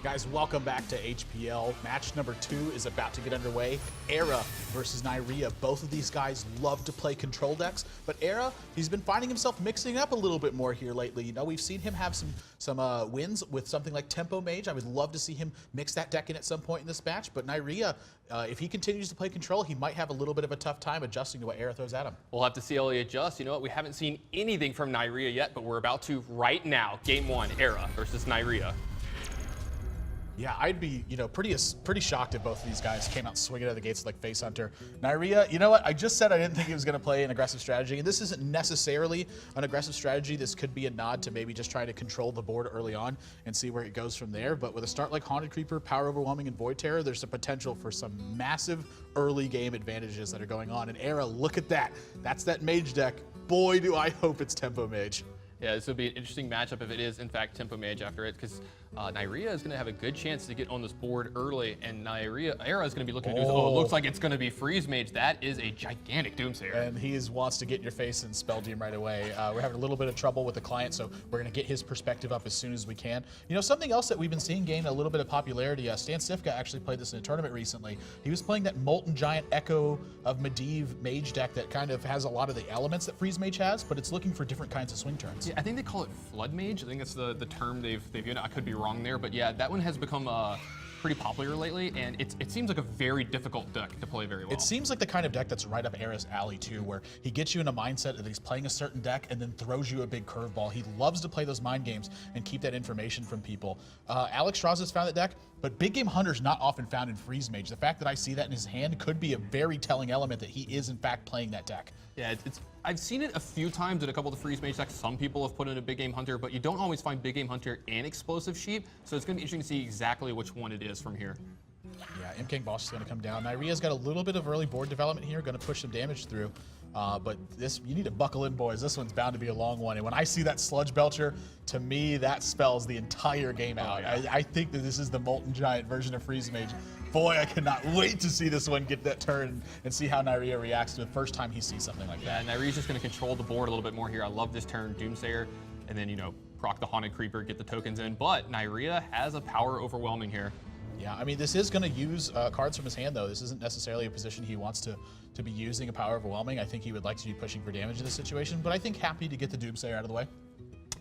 Guys, welcome back to HPL. Match number 2 is about to get underway. ErA versus Neirea. Both of these guys love to play control decks, but ErA, he's been finding himself mixing up a little bit more here lately. You know, we've seen him have some wins with something like Tempo Mage. I would love to see him mix that deck in at some point in this match, but Neirea, if he continues to play control, he might have a little bit of a tough time adjusting to what ErA throws at him. We'll have to see how he adjusts. You know what, we haven't seen anything from Neirea yet, but we're about to right now. Game 1, ErA versus Neirea. Yeah, I'd be, pretty shocked if both of these guys came out swinging out of the gates like Face Hunter. Neirea, you know what? I just said I didn't think he was going to play an aggressive strategy, and this isn't necessarily an aggressive strategy. This could be a nod to maybe just trying to control the board early on and see where it goes from there. But with a start like Haunted Creeper, Power Overwhelming, and Void Terror, there's a potential for some massive early game advantages that are going on. And ErA, look at that. That's that Mage deck. Boy, do I hope it's Tempo Mage. Yeah, this would be an interesting matchup if it is, in fact, Tempo Mage after it, because Neirea is going to have a good chance to get on this board early, and ErA is going to be looking to do, it looks like it's going to be Freeze Mage. That is a gigantic Doomsayer. And he wants to get in your face and spell Doom right away. We're having a little bit of trouble with the client, so we're going to get his perspective up as soon as we can. You know, something else that we've been seeing gain a little bit of popularity, Stan Sifka actually played this in a tournament recently. He was playing that Molten Giant Echo of Medivh Mage deck that kind of has a lot of the elements that Freeze Mage has, but it's looking for different kinds of swing turns. Yeah, I think they call it Flood Mage. I think that's the term they've used. I could be wrong there, but yeah, that one has become pretty popular lately, and it seems like a very difficult deck to play very well. It seems like the kind of deck that's right up ErA's alley too, where he gets you in a mindset that he's playing a certain deck and then throws you a big curveball. He loves to play those mind games and keep that information from people. Alex Strauss has found that deck, but Big Game Hunter's not often found in Freeze Mage. The fact that I see that in his hand could be a very telling element that he is in fact playing that deck. Yeah, I've seen it a few times in a couple of the Freeze Mage decks. Some people have put in a Big Game Hunter, but you don't always find Big Game Hunter and Explosive Sheep, so it's going to be interesting to see exactly which one it is from here. Yeah, Imp Boss is going to come down. Neirea's got a little bit of early board development here, going to push some damage through. But you need to buckle in, boys. This one's bound to be a long one. And when I see that Sludge Belcher, to me, that spells the entire game out. Oh, yeah. I think that this is the Molten Giant version of Freeze Mage. Boy, I cannot wait to see this one get that turn and see how Neirea reacts to the first time he sees something like that. Yeah, Neirea's just going to control the board a little bit more here. I love this turn, Doomsayer, and then, proc the Haunted Creeper, get the tokens in. But Neirea has a Power Overwhelming here. Yeah, I mean, this is going to use cards from his hand, though. This isn't necessarily a position he wants to be using a Power Overwhelming. I think he would like to be pushing for damage in this situation, but I think happy to get the Doomsayer out of the way.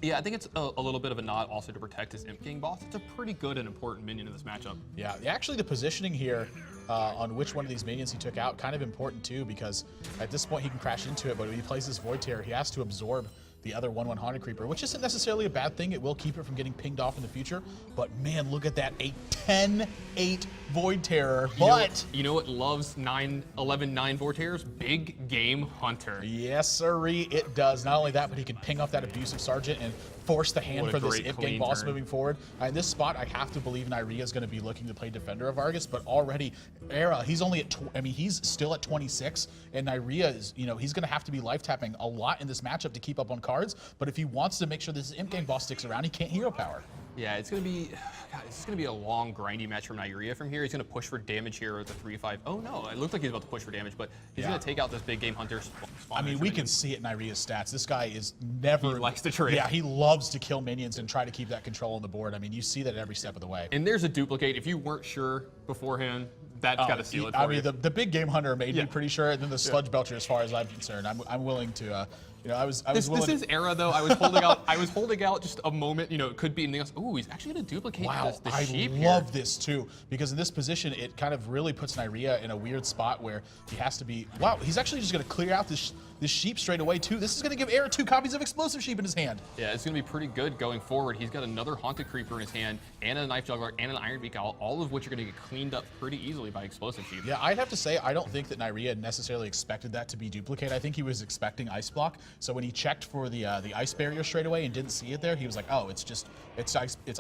Yeah, I think it's a little bit of a nod also to protect his Imp King boss. It's a pretty good and important minion in this matchup. Yeah, actually the positioning here on which one of these minions he took out, kind of important too, because at this point he can crash into it, but when he plays this Void Terror, he has to absorb the other 1/1 Haunted Creeper, which isn't necessarily a bad thing. It will keep it from getting pinged off in the future. But man, look at that, a 10-8 Void Terror. But you know what loves 11-9 Void Terrors? Big Game Hunter. Yes, sirree, it does. Not only that, but he can ping off that Abusive Sergeant and force the hand for this Imp Game boss moving forward. In this spot, I have to believe Neirea is going to be looking to play Defender of Argus, but already ErA, he's only at, he's still at 26, and Neirea is, he's going to have to be life tapping a lot in this matchup to keep up on cards. But if he wants to make sure this Imp Game boss sticks around, he can't hero power. Yeah, it's gonna be a long, grindy match from Neirea from here. He's gonna push for damage here with the 3-5. Oh no, it looked like he's about to push for damage, but he's gonna take out this Big Game Hunter. I mean, we can see it in Neirea's stats. This guy is never. He likes to trade. Yeah, he loves to kill minions and try to keep that control on the board. I mean, you see that every step of the way. And there's a duplicate. If you weren't sure beforehand, that's got to seal it for you. I mean, the Big Game Hunter made me pretty sure, and then the Sludge Belcher, as far as I'm concerned, I'm willing to. This is ErA though. I was holding out just a moment. It could be anything else. Ooh, he's actually going to duplicate the sheep here. I love this too, because in this position, it kind of really puts Neirea in a weird spot where he has to be. Wow, he's actually just going to clear out this sheep straight away too. This is going to give ErA 2 copies of Explosive Sheep in his hand. Yeah, it's going to be pretty good going forward. He's got another Haunted Creeper in his hand, and a Knife Juggler, and an Iron Beak Owl, all of which are going to get cleaned up pretty easily by Explosive Sheep. Yeah, I'd have to say, I don't think that Neirea necessarily expected that to be duplicate. I think he was expecting Ice Block. So when he checked for the Ice Barrier straight away and didn't see it there, he was like, oh, it's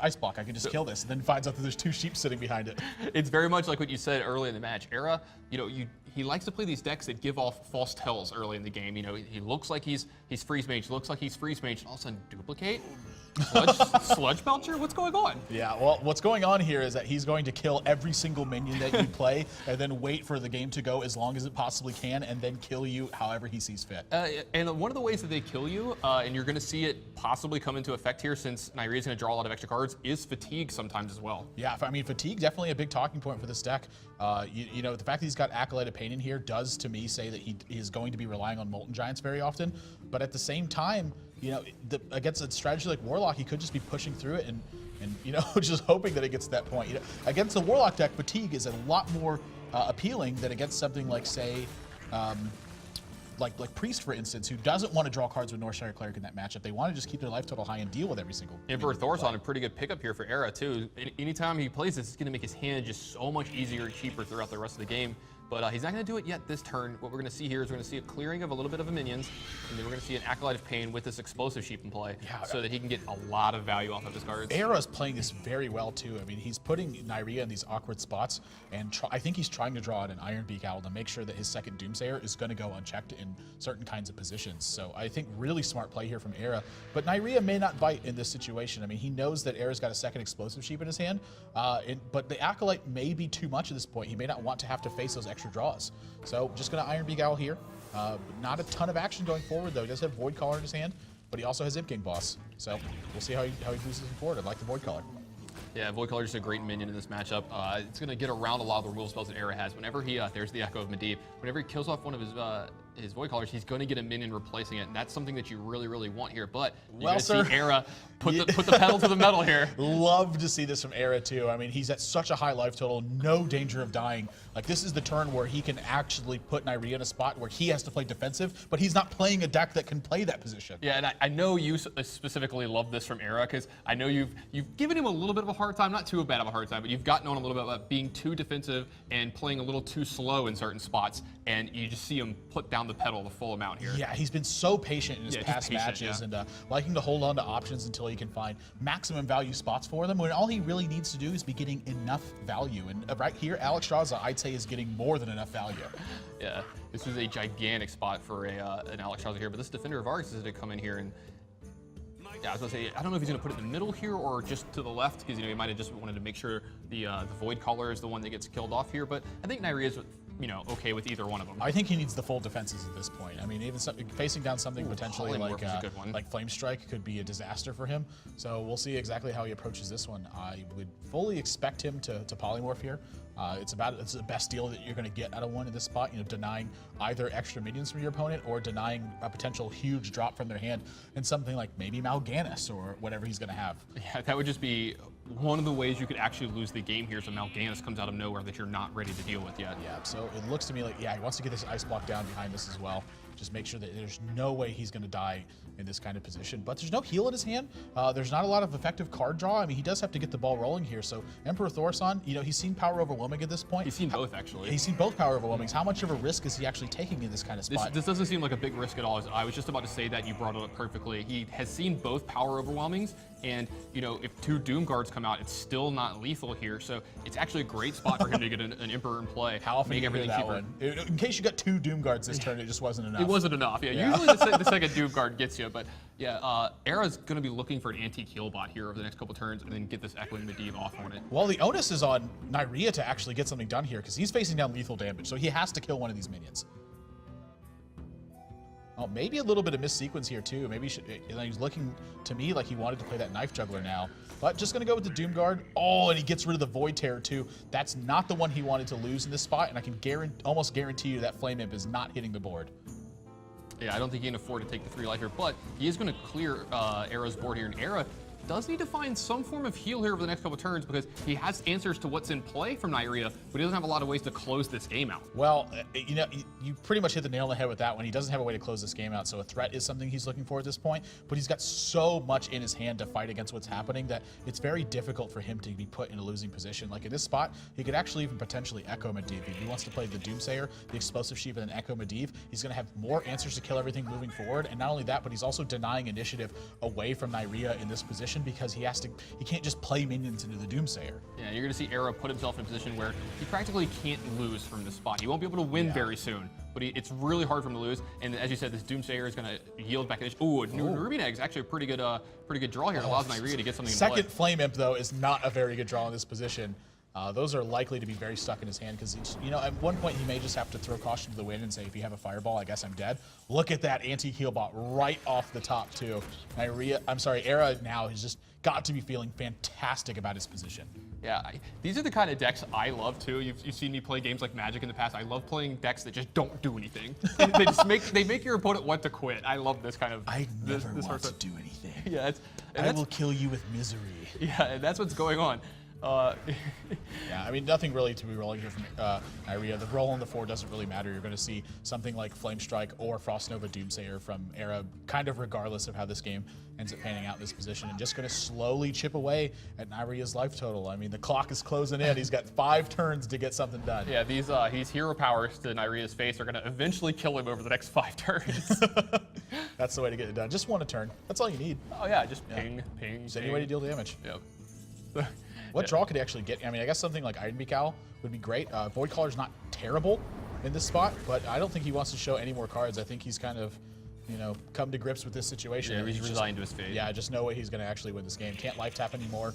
Ice Block. I can just kill this. And then finds out that there's 2 sheep sitting behind it. It's very much like what you said early in the match. ErA, he likes to play these decks that give off false tells early in the game. He looks like he's Freeze Mage, looks like he's Freeze Mage, and all of a sudden duplicate. Sludge Belcher? What's going on? Yeah, well, what's going on here is that he's going to kill every single minion that you play and then wait for the game to go as long as it possibly can and then kill you however he sees fit. And one of the ways that they kill you, and you're going to see it possibly come into effect here since Neirea is going to draw a lot of extra cards, is fatigue sometimes as well. Yeah, I mean, fatigue definitely a big talking point for this deck. You know, the fact that he's got Acolyte of Pain in here does, to me, say that he is going to be relying on Molten Giants very often. But at the same time, you know, against a strategy like Warlock, he could just be pushing through it and you know, just hoping that it gets to that point. You know, against the Warlock deck, fatigue is a lot more appealing than against something like, say, like Priest, for instance, who doesn't want to draw cards with Northshire Cleric in that matchup. They want to just keep their life total high and deal with every single. Emperor Thor's on a pretty good pickup here for ErA too. Anytime he plays this, it's going to make his hand just so much easier and cheaper throughout the rest of the game. But he's not going to do it yet this turn. What we're going to see here is we're going to see a clearing of a little bit of a minions, and then we're going to see an Acolyte of Pain with this Explosive Sheep in play, so that he can get a lot of value off of his cards. ErA's playing this very well too. I mean, he's putting Neirea in these awkward spots, and I think he's trying to draw out an Iron Beak Owl to make sure that his second Doomsayer is going to go unchecked in certain kinds of positions. So I think really smart play here from ErA. But Neirea may not bite in this situation. I mean, he knows that ErA's got a second Explosive Sheep in his hand, but the Acolyte may be too much at this point. He may not want to have to face those extra draws. So just going to Iron Beak Owl here. Not a ton of action going forward, though. He does have Void Caller in his hand, but he also has Imp King Boss. So we'll see how he moves this forward. I like the Void Caller. Yeah, Void Caller is a great minion in this matchup. It's going to get around a lot of the rule spells that ErA has. Whenever he, there's the Echo of Medivh. Whenever he kills off one of his Void Callers, he's going to get a minion replacing it, and that's something that you really, really want here. But you're going to see ErA put the pedal to the metal here. Love to see this from ErA too. I mean, he's at such a high life total, no danger of dying. Like, this is the turn where he can actually put Neirea in a spot where he has to play defensive, but he's not playing a deck that can play that position. Yeah, and I know you specifically love this from ErA, because I know you've given him a little bit of a hard time, not too bad of a hard time, but you've gotten on a little bit about being too defensive and playing a little too slow in certain spots, and you just see him put down the pedal the full amount here. Yeah, he's been so patient in his past matches, and liking to hold on to options until he can find maximum value spots for them, when all he really needs to do is be getting enough value. And right here, Alex Straza, I'd say, is getting more than enough value. Yeah, this is a gigantic spot for an Alex Straza here, but this Defender of Argus is going to come in here and yeah, I was going to say, I don't know if he's going to put it in the middle here or just to the left, because, you know, he might have just wanted to make sure the Void Caller is the one that gets killed off here, but I think Neirea's, you know, okay with either one of them. I think he needs the full defenses at this point. I mean, even facing down something potentially like Flame Strike could be a disaster for him. So we'll see exactly how he approaches this one. I would fully expect him to polymorph here. It's the best deal that you're going to get out of one in this spot. You know, denying either extra minions from your opponent or denying a potential huge drop from their hand and something like maybe Mal'Ganis or whatever he's going to have. Yeah, that would just be one of the ways you could actually lose the game here. So Mal'Ganis comes out of nowhere that you're not ready to deal with yet. Yeah, so it looks to me like, yeah, he wants to get this ice block down behind this as well. Just make sure that there's no way he's going to die in this kind of position. But there's no heal in his hand. There's not a lot of effective card draw. I mean, he does have to get the ball rolling here. So Emperor Thorson, you know, he's seen Power Overwhelming at this point. He's seen both, actually. He's seen both Power Overwhelmings. How much of a risk is he actually taking in this kind of spot? This doesn't seem like a big risk at all. I was just about to say that. You brought it up perfectly. He has seen both Power Overwhelmings, and, you know, if two Doom Guards come out, it's still not lethal here. So it's actually a great spot for him to get an Emperor in play. How often make everything cheaper. In case you got two Doom Guards this turn, it just wasn't enough. It wasn't enough. Yeah. Usually the second Doom Guard gets you, but yeah, ErA's going to be looking for an anti-heal bot here over the next couple turns and then get this Echoing Medivh off on it. Well, the onus is on Neirea to actually get something done here because he's facing down lethal damage, so he has to kill one of these minions. Oh, maybe a little bit of missequence here too. Maybe he's looking to me like he wanted to play that Knife Juggler now, but just gonna go with the Doom Guard. Oh, and he gets rid of the Void Terror too. That's not the one he wanted to lose in this spot, and I can almost guarantee you that Flame Imp is not hitting the board. Yeah, I don't think he can afford to take the 3 life here, but he is going to clear ErA's board here, and ErA does need to find some form of heal here over the next couple turns because he has answers to what's in play from Neirea, but he doesn't have a lot of ways to close this game out. Well, you know, you pretty much hit the nail on the head with that one. He doesn't have a way to close this game out, so a threat is something he's looking for at this point, but he's got so much in his hand to fight against what's happening that it's very difficult for him to be put in a losing position. Like in this spot, he could actually even potentially Echo Medivh. If he wants to play the Doomsayer, the Explosive Sheep, and then Echo Medivh, he's going to have more answers to kill everything moving forward, and not only that, but he's also denying initiative away from Neirea in this position. position because he can't just play minions into the Doomsayer. Yeah, you're going to see ErA put himself in a position where he practically can't lose from this spot. He won't be able to win very soon, but it's really hard for him to lose. And as you said, this Doomsayer is going to yield back. Ooh, a Ruby Egg is actually a pretty good draw here. It allows Neirea to get something in play. Second Flame Imp, though, is not a very good draw in this position. Those are likely to be very stuck in his hand because, at one point he may just have to throw caution to the wind and say, if you have a fireball, I guess I'm dead. Look at that anti-heal bot right off the top, too. ErA now has just got to be feeling fantastic about his position. Yeah, these are the kind of decks I love, too. You've seen me play games like Magic in the past. I love playing decks that just don't do anything. they make your opponent want to quit. I love this kind of... I never want to do anything. Yeah, I will kill you with misery. Yeah, and that's what's going on. Yeah, I mean, nothing really to be rolling here from Neirea. The roll on the 4 doesn't really matter. You're going to see something like Flame Strike or Frost Nova Doomsayer from ErA, kind of regardless of how this game ends up panning out in this position, and just going to slowly chip away at Neirea's life total. I mean, the clock is closing in. He's got 5 turns to get something done. Yeah, these hero powers to Neirea's face are going to eventually kill him over the next 5 turns. That's the way to get it done. Just 1 turn. That's all you need. Oh, yeah, just ping, ping, Just any way to deal damage. Yep. What draw could he actually get? I mean, I guess something like Iron Beak Owl would be great. Void Caller's not terrible in this spot, but I don't think he wants to show any more cards. I think he's kind of, come to grips with this situation. Yeah, he's resigned to his fate. Yeah, just no way he's going to actually win this game. Can't life tap anymore.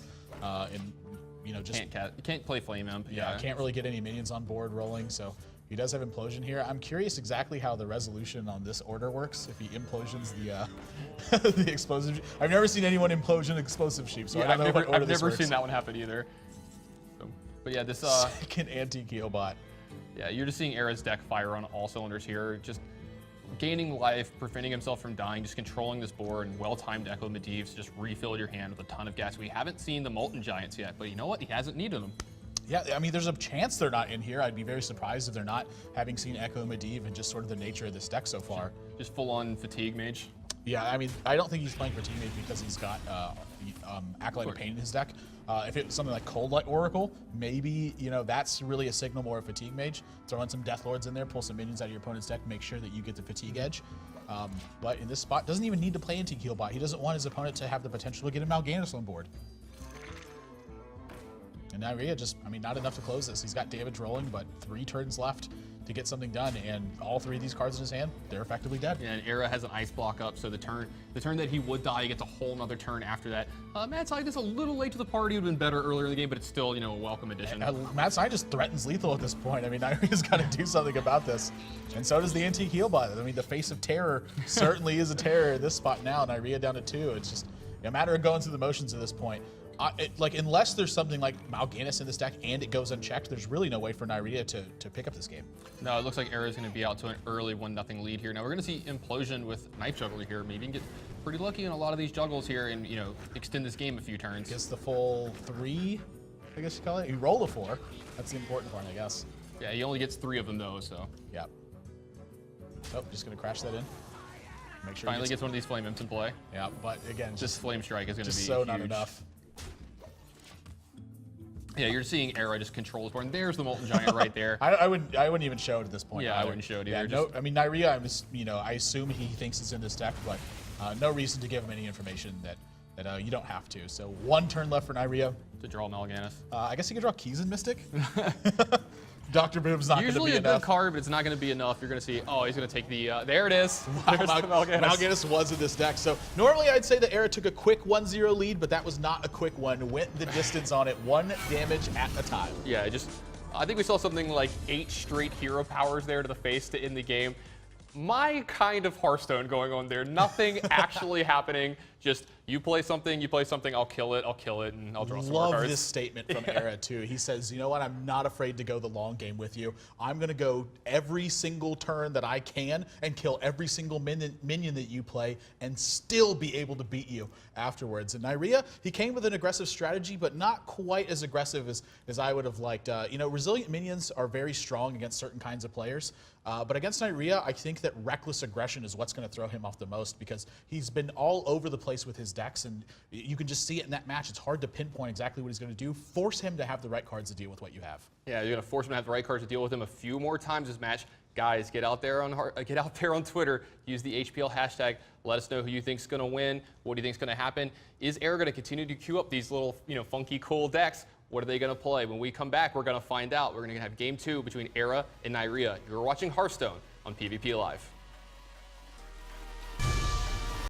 Just can't play Flame Imp. Yeah, can't really get any minions on board rolling. So he does have Implosion here. I'm curious exactly how the resolution on this order works. If he implosions the the explosive sheep. I've never seen anyone implosion explosive sheep, so I don't know what order this works. I've never seen that one happen either. But yeah, this second anti-Keel bot. Yeah, you're just seeing ErA's deck fire on all cylinders here. Just gaining life, preventing himself from dying, just controlling this board, and well-timed Echo Medivh to just refill your hand with a ton of gas. We haven't seen the Molten Giants yet, but you know what? He hasn't needed them. Yeah, I mean, there's a chance they're not in here. I'd be very surprised if they're not, having seen Echo Medivh and just sort of the nature of this deck so far. Just full-on Fatigue Mage. Yeah, I mean, I don't think he's playing Fatigue Mage because he's got Acolyte of Pain in his deck. If it's something like Cold Light Oracle, maybe, that's really a signal more of Fatigue Mage. Throw in some Death Lords in there, pull some minions out of your opponent's deck, make sure that you get the Fatigue Edge. But in this spot, doesn't even need to play anti-Keel bot. He doesn't want his opponent to have the potential to get a Mal'Ganis on board. And Neirea just, not enough to close this. He's got damage rolling, but 3 turns left to get something done, and all 3 of these cards in his hand, they're effectively dead. Yeah, and ErA has an ice block up, so the turn that he would die, he gets a whole nother turn after that. Mad Scientist a little late to the party, would have been better earlier in the game, but it's still, a welcome addition. Mad Scientist threatens lethal at this point. Neirea's got to do something about this. And so does the anti-heal bot. The face of terror certainly is a terror in this spot now. Neirea down to 2. It's just a matter of going through the motions at this point. Unless there's something like Mal'Ganis in this deck and it goes unchecked, there's really no way for Neirea to pick up this game. No, it looks like ErA is going to be out to an early 1-0 lead here. Now we're going to see Implosion with Knife Juggler here. Maybe you can get pretty lucky in a lot of these juggles here and, extend this game a few turns. Gets the full 3, I guess you call it. You roll a 4. That's the important part, I guess. Yeah, he only gets 3 of them though, so. Yeah. Oh, just going to crash that in. Make sure finally gets one of these Flame Imps in play. Yeah, but again, just Flame Strike is going to be so huge. Not enough. Yeah, you're seeing ErA just control his board, and there's the Molten Giant right there. I wouldn't even show it at this point. Yeah, either. I wouldn't show it either. Yeah, Neirea, I assume he thinks it's in this deck, but no reason to give him any information that you don't have to. So 1 turn left for Neirea. To draw Mal'Ganis. I guess he could draw Keys and Mystic. Dr. Boom's not going to be usually a enough. good card, but it's not going to be enough. You're going to see, he's going to take the, there it is. Wow, Mal'Ganis was in this deck. So normally I'd say that ErA took a quick 1-0 lead, but that was not a quick one. Went the distance on it, 1 damage at a time. Yeah, I think we saw something like 8 straight hero powers there to the face to end the game. My kind of Hearthstone going on there. Nothing actually happening. Just you play something, I'll kill it, and I'll draw some more cards. Love this statement from ErA too. He says, you know what, I'm not afraid to go the long game with you. I'm going to go every single turn that I can and kill every single minion that you play and still be able to beat you afterwards. And Neirea, he came with an aggressive strategy, but not quite as aggressive as I would have liked. Resilient minions are very strong against certain kinds of players. But against Neirea, I think that reckless aggression is what's going to throw him off the most because he's been all over the place with his decks, and you can just see it in that match. It's hard to pinpoint exactly what he's going to do. Force him to have the right cards to deal with what you have. Yeah, you're going to force him to have the right cards to deal with him a few more times this match. Guys, get out there on Twitter. Use the HPL hashtag. Let us know who you think's going to win. What do you think's going to happen? Is ErA going to continue to queue up these little, funky, cool decks? What are they going to play? When we come back, we're going to find out. We're going to have Game 2 between ErA and Neirea. You're watching Hearthstone on PvP Live.